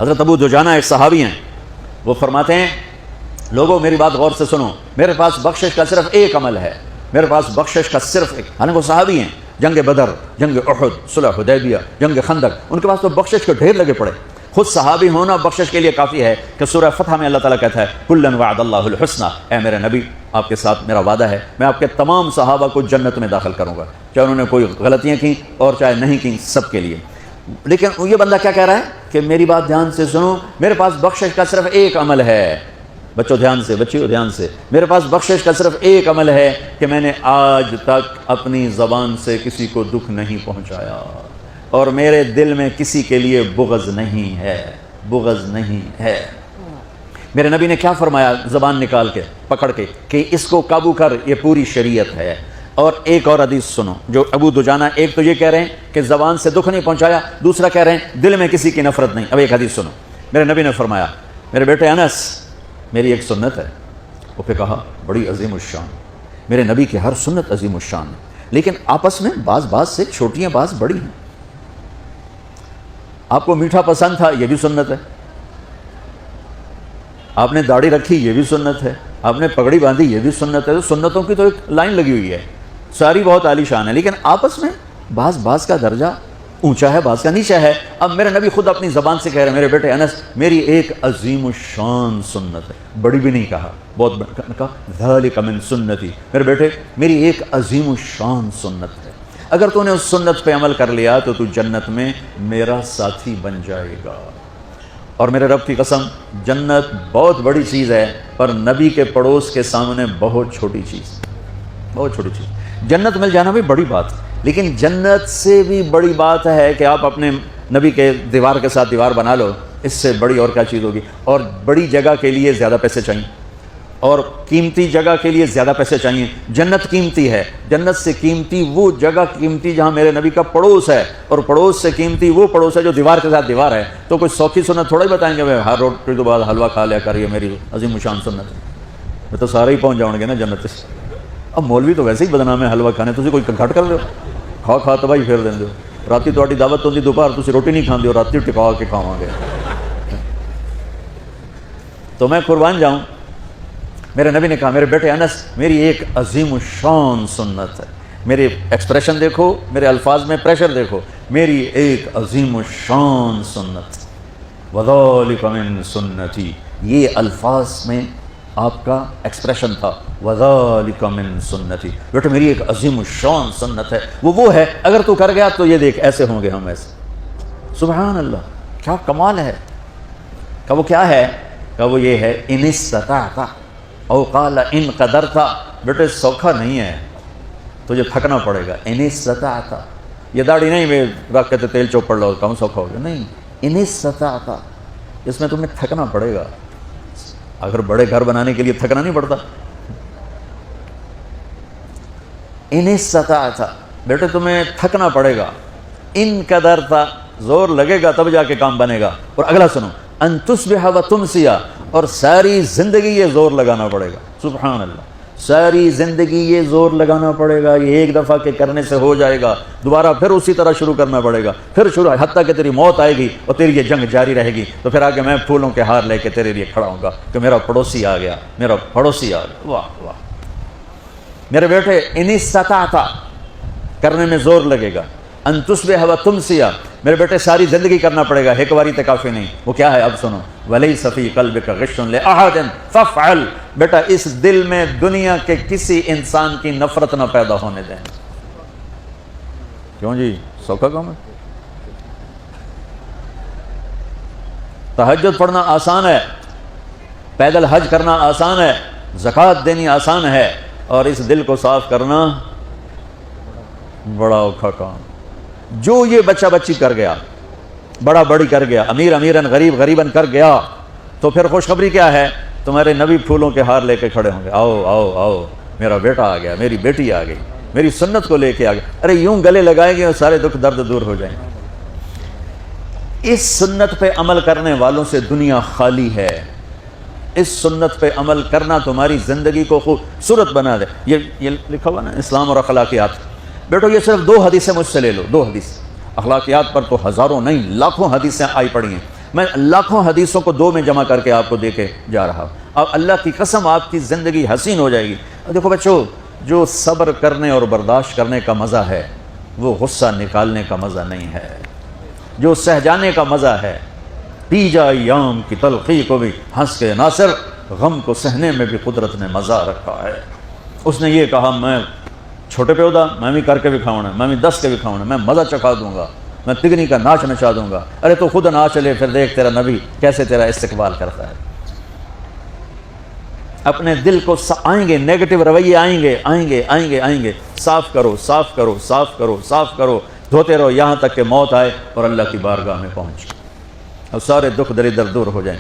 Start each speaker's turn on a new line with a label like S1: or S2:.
S1: حضرت ابو دجانہ ایک صحابی ہیں، وہ فرماتے ہیں لوگوں میری بات غور سے سنو، میرے پاس بخشش کا صرف ایک عمل ہے، میرے پاس بخشش کا صرف ایک، حالانکہ وہ صحابی ہیں، جنگ بدر، جنگ احد، صلح حدیبیہ، جنگ خندق، ان کے پاس تو بخشش کے ڈھیر لگے پڑے۔ خود صحابی ہونا بخشش کے لیے کافی ہے کہ سورہ فتح میں اللہ تعالیٰ کہتا ہے کُلًا وعد اللہ الحسنى، اے میرے نبی آپ کے ساتھ میرا وعدہ ہے میں آپ کے تمام صحابہ کو جنت میں داخل کروں گا، چاہے انہوں نے کوئی غلطیاں کی اور چاہے نہیں کی، سب کے لیے۔ لیکن یہ بندہ کیا کہہ رہا ہے کہ میری بات دھیان سے سنو، میرے پاس بخشش کا صرف ایک عمل ہے، بچوں دھیان سے، بچیوں دھیان سے، میرے پاس بخشش کا صرف ایک عمل ہے کہ میں نے آج تک اپنی زبان سے کسی کو دکھ نہیں پہنچایا اور میرے دل میں کسی کے لیے بغض نہیں ہے، بغض نہیں ہے۔ میرے نبی نے کیا فرمایا زبان نکال کے پکڑ کے کہ اس کو قابو کر، یہ پوری شریعت ہے۔ اور ایک اور حدیث سنو جو ابو دجانہ، ایک تو یہ کہہ رہے ہیں کہ زبان سے دکھ نہیں پہنچایا، دوسرا کہہ رہے ہیں دل میں کسی کی نفرت نہیں۔ اب ایک حدیث سنو، میرے نبی نے فرمایا میرے بیٹے انس میری ایک سنت ہے، وہ پہ کہا بڑی عظیم الشان، میرے نبی کی ہر سنت عظیم الشان ہے، لیکن آپس میں بعض سے چھوٹیاں بعض بڑی ہیں۔ آپ کو میٹھا پسند تھا، یہ بھی سنت ہے، آپ نے داڑھی رکھی، یہ بھی سنت ہے، آپ نے پگڑی باندھی، یہ بھی سنت ہے۔ تو سنتوں کی تو ایک لائن لگی ہوئی ہے، ساری بہت عالی شان ہے، لیکن آپس میں بعض کا درجہ اونچا ہے، بعض کا نیچا ہے۔ اب میرے نبی خود اپنی زبان سے کہہ رہے ہیں میرے بیٹے انس میری ایک عظیم الشان سنت ہے، بڑی بھی نہیں کہا، بہت کہا ذالک من سنتی، میرے بیٹے میری ایک عظیم الشان سنت ہے، اگر تو نے اس سنت پہ عمل کر لیا تو تو جنت میں میرا ساتھی بن جائے گا۔ اور میرے رب کی قسم جنت بہت بڑی چیز ہے، پر نبی کے پڑوس کے سامنے بہت چھوٹی چیز، بہت چھوٹی چیز۔ جنت مل جانا بھی بڑی بات، لیکن جنت سے بھی بڑی بات ہے کہ آپ اپنے نبی کے دیوار کے ساتھ دیوار بنا لو، اس سے بڑی اور کیا چیز ہوگی؟ اور بڑی جگہ کے لیے زیادہ پیسے چاہیے، اور قیمتی جگہ کے لیے زیادہ پیسے چاہیے۔ جنت قیمتی ہے، جنت سے قیمتی وہ جگہ قیمتی جہاں میرے نبی کا پڑوس ہے، اور پڑوس سے قیمتی وہ پڑوس ہے جو دیوار کے ساتھ دیوار ہے۔ تو کوئی سوکھی سنت تھوڑا ہی بتائیں گے ہر روٹی کے بعد حلوہ کھا لیا کر، یہ میری عظیم الشان سنت ہے، میں تو سارے ہی پہنچ جاؤں گے نا جنت سے۔ اب مولوی تو ویسے ہی بدنام ہے حلوہ کھانے، تسی کوئی گھٹ کر لو، کھا تباہی پھیر دیں دو، راتی تہاڈی دعوت ہوندی دوپہر تسی روٹی نہیں کھاندے ہو، راتی ٹکا کے کھاواں گے۔ تو میں قربان جاؤں، میرے نبی نے کہا میرے بیٹے انس میری ایک عظیم الشان سنت ہے، میرے ایکسپریشن دیکھو، میرے الفاظ میں پریشر دیکھو، میری ایک عظیم الشان سنت، وذالک من سنتی، یہ الفاظ میں آپ کا ایکسپریشن تھا، وذالک من سنتی، بیٹے میری ایک عظیم الشان سنت ہے، وہ ہے اگر تو کر گیا تو یہ دیکھ ایسے ہوں گے ہم، ایسے۔ سبحان اللہ، کیا کمال ہے۔ کہ وہ کیا ہے؟ کہ وہ یہ ہے ان استطاعت او قال ان قدرت، بیٹے سوکھا نہیں ہے، تجھے تھکنا پڑے گا۔ ان استطاعت، یہ داڑھی نہیں میں رکھ کے تیل چوپڑ لو کہوں سوکھا ہو گیا، نہیں، ان استطاعت، اس میں تمہیں تھکنا پڑے گا۔ اگر بڑے گھر بنانے کے لیے تھکنا نہیں پڑتا، ان استطاعت، بیٹے تمہیں تھکنا پڑے گا، ان قدرت، زور لگے گا تب جا کے کام بنے گا۔ اور اگلا سنو، ان تصبح و تمسی، اور ساری زندگی یہ زور لگانا پڑے گا۔ سبحان اللہ، ساری زندگی یہ زور لگانا پڑے گا، یہ ایک دفعہ کے کرنے سے ہو جائے گا، دوبارہ پھر اسی طرح شروع کرنا پڑے گا، پھر شروع، حتیٰ کہ تیری موت آئے گی اور تیری یہ جنگ جاری رہے گی، تو پھر آگے میں پھولوں کے ہار لے کے تیرے لیے کھڑا ہوں گا کہ میرا پڑوسی آ گیا، میرا پڑوسی آ گیا۔ واہ واہ، میرے بیٹے ان استطاعت کرنے میں زور لگے گا، ان تصبح و تمسی، میرے بیٹے ساری زندگی کرنا پڑے گا، ایک باری کافی نہیں۔ وہ کیا ہے اب سنو، ولیس فی قلبک غش لأحد فافعل، بیٹا اس دل میں دنیا کے کسی انسان کی نفرت نہ پیدا ہونے دیں۔ کیوں جی، سوکھا کام ہے؟ تہجد پڑھنا آسان ہے، پیدل حج کرنا آسان ہے، زکوٰۃ دینی آسان ہے، اور اس دل کو صاف کرنا بڑا اوکھا کام۔ جو یہ بچہ بچی کر گیا، بڑا بڑی کر گیا، امیر امیرن غریب غریبن کر گیا، تو پھر خوشخبری کیا ہے؟ تمہارے نبی پھولوں کے ہار لے کے کھڑے ہوں گے، آؤ آؤ آؤ میرا بیٹا آ گیا، میری بیٹی آ گئی، میری سنت کو لے کے آ گیا۔ ارے یوں گلے لگائیں گے اور سارے دکھ درد دور ہو جائیں گے۔ اس سنت پہ عمل کرنے والوں سے دنیا خالی ہے۔ اس سنت پہ عمل کرنا تمہاری زندگی کو خوبصورت بنا دے۔ یہ لکھا ہوا نا اسلام اور اخلاقیات، بیٹو یہ صرف 2 حدیثیں مجھ سے لے لو، 2 حدیث، اخلاقیات پر تو ہزاروں نہیں لاکھوں حدیثیں آئی پڑی ہیں۔ میں لاکھوں حدیثوں کو 2 میں جمع کر کے آپ کو دے کے جا رہا ہوں. اب اللہ کی قسم آپ کی زندگی حسین ہو جائے گی. دیکھو بچوں، جو صبر کرنے اور برداشت کرنے کا مزہ ہے وہ غصہ نکالنے کا مزہ نہیں ہے. جو سہ جانے کا مزہ ہے، پی جا ایام کی تلخی کو بھی ہنس کے ناصر، غم کو سہنے میں بھی قدرت نے مزہ رکھا ہے. اس نے یہ کہا میں چھوٹے پہ ہوتا میں بھی کر کے بھی کھاؤں میں بھی 10 کے بھی کھاؤں میں مزہ چکھا دوں گا، میں تگنی کا ناچ نچا دوں گا. ارے تو خود ناچ لے، پھر دیکھ تیرا نبی کیسے تیرا استقبال کرتا ہے. اپنے دل کو آئیں گے نیگیٹو رویے، آئیں گے. صاف کرو، صاف کرو، صاف کرو، صاف کرو، دھوتے رہو یہاں تک کہ موت آئے اور اللہ کی بارگاہ میں پہنچ اور سارے دکھ دریدر دور ہو جائیں.